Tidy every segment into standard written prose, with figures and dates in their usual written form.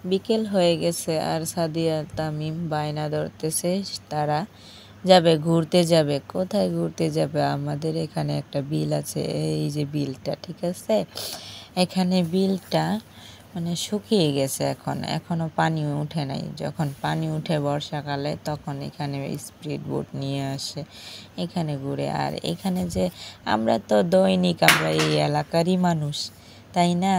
বিকেল হয়ে গেছে আর সাদিয়া তামিম বায়না ধরতেছে তারা যাবে, ঘুরতে যাবে। কোথায় ঘুরতে যাবে? আমাদের এখানে একটা বিল আছে, এই যে বিলটা, ঠিক আছে? এখানে বিলটা মানে শুকিয়ে গেছে, এখনো পানি উঠে নাই। যখন পানি উঠে বর্ষাকালে তখন এখানে স্পিড বোট নিয়ে আসে, এখানে ঘুরে। আর এখানে যে আমরা তো দৈনিক আমরা এই এলাকারই মানুষ, তাই না?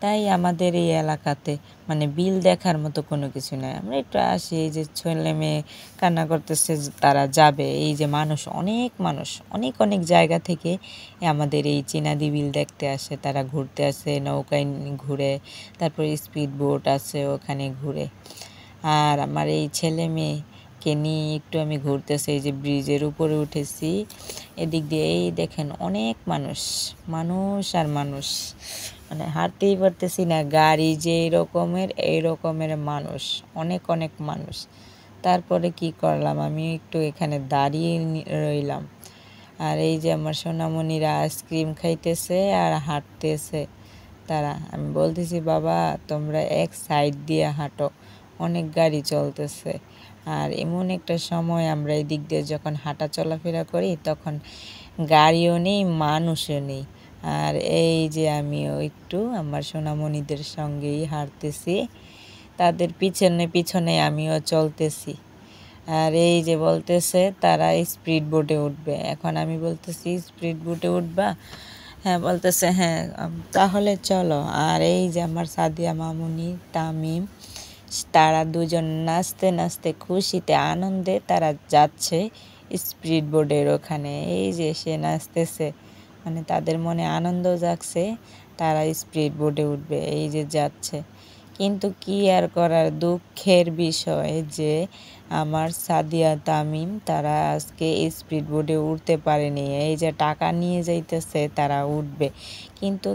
তাই আমাদের এই এলাকাতে মানে বিল দেখার মতো কোনো কিছু নাই। আমরা একটু আসি, এই যে ছেলে মেয়ে কান্না করতেছে তারা যাবে, এই যে মানুষ অনেক অনেক জায়গা থেকে আমাদের এই চিনাদি বিল দেখতে আসে, তারা ঘুরতে আসে, নৌকায় ঘুরে, তারপর স্পিড বোট আছে ওখানে ঘুরে। আর আমার এই ছেলে মেয়েকে নিয়ে একটু আমি ঘুরতেছি, এই যে ব্রিজের উপরে উঠেছি, এদিক দিয়ে এই দেখেন অনেক মানুষ, মানুষ আর মানুষ, মানে হাঁটতেই পারতেছি না, গাড়ি যে এই রকমের মানুষ, অনেক অনেক মানুষ। তারপরে কি করলাম, আমি একটু এখানে দাঁড়িয়ে রইলাম। আর এই যে আমার সোনামণিরা আইসক্রিম খাইতেছে আর হাঁটতেছে তারা। আমি বলতেছি, বাবা তোমরা এক সাইড দিয়ে হাঁটো, অনেক গাড়ি চলতেছে। আর এমন একটা সময় আমরা এই দিক দিয়ে যখন হাঁটা চলাফেরা করি তখন গাড়িও নেই, মানুষও নেই। আর এই যে আমিও একটু আমার সোনামণিদের সঙ্গেই হাঁটতেছি, তাদের পিছনে পিছনে আমিও চলতেছি। আর এই যে বলতেছে তারা স্পিড বোটে উঠবে। এখন আমি বলতেছি, স্পিড বোটে উঠবা? হ্যাঁ, বলতেছে হ্যাঁ, তাহলে চলো। আর এই যে আমার সাদিয়া মামুনি, তামিম, তারা দুজন নাচতে নাচতে খুশিতে আনন্দে তারা যাচ্ছে স্পিড বোটের ওখানে। এই যে সে নাচতেছে, মানে তাদের মনে আনন্দ জাগছে, তারা স্পিড বোটে উঠবে, এই যে যাচ্ছে। কিন্তু কি আর করার, দুঃখের বিষয় যে আমার সাদিয়া তামিম তারা আজকে স্পিড বোটে উঠতে পারেনি। এই যে টাকা নিয়ে যাইতেছে, তারা উঠবে, কিন্তু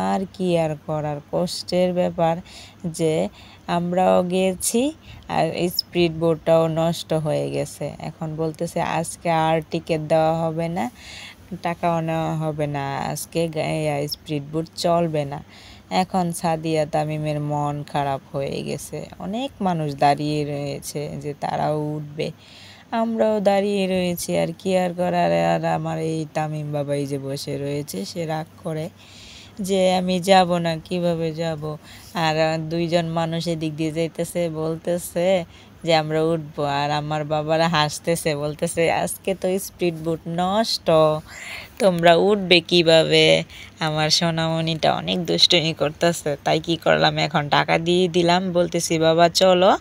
আর কি আর করার, কষ্টের ব্যাপার যে আমরাও গিয়েছি আর স্পিড বোটটাও নষ্ট হয়ে গেছে। এখন বলতেছে আজকে আর টিকিট দেওয়া হবে না, টাকাও নেওয়া হবে না, আজকে স্পিড বোট চলবে না। এখন সাদিয়া তামিমের মন খারাপ হয়ে গেছে, অনেক মানুষ দাঁড়িয়ে রয়েছে যে তারাও উঠবে, আমরাও দাঁড়িয়ে রয়েছি, আর কি আর করার। আর আমার এই তামিম বাবাই যে বসে রয়েছে, সে রাগ করে যে আমি যাব না, কিভাবে যাব। আর দুইজন মানুষ এদিক দিয়ে যাইতেছে, বলতেছে যে আমরা উঠবো, আর আমার বাবারা হাসতেছে, বলতেছে আজকে তো স্পিড বোট নষ্ট, তোমরা উঠবে কিভাবে? আমার সোনামণিটা অনেক দুষ্টুমি করতেছে, তাই কি করলাম, এখন টাকা দিয়ে দিলাম, বলতেছি বাবা চলো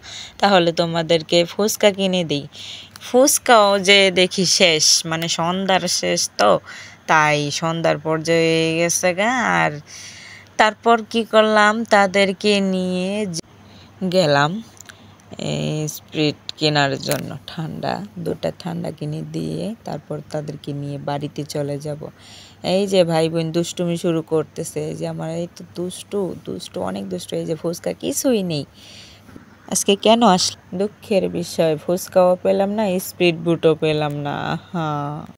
তাহলে তোমাদেরকে ফুচকা কিনে দিই। ফুচকাও যে দেখি শেষ, মানে সন্ধ্যার শেষ তো, তাই সন্ধ্যার পর্যায়ে গেছে গা। আর তারপর কি করলাম, তাদেরকে নিয়ে গেলাম স্প্রিট কেনার জন্য, ঠান্ডা, দুটা ঠান্ডা কিনে দিয়ে তারপর তাদেরকে নিয়ে বাড়িতে চলে যাব। এই যে ভাই বোন দুষ্টুমি শুরু করতেছে, এই যে আমার এই তো দুষ্টু দুষ্টু, অনেক দুষ্টু। এই যে ফুচকা কিছুই নেই, আজকে কেন দুঃখের বিষয়, ফুচকাও পেলাম না, স্পিড বুটও পেলাম না। হ্যাঁ।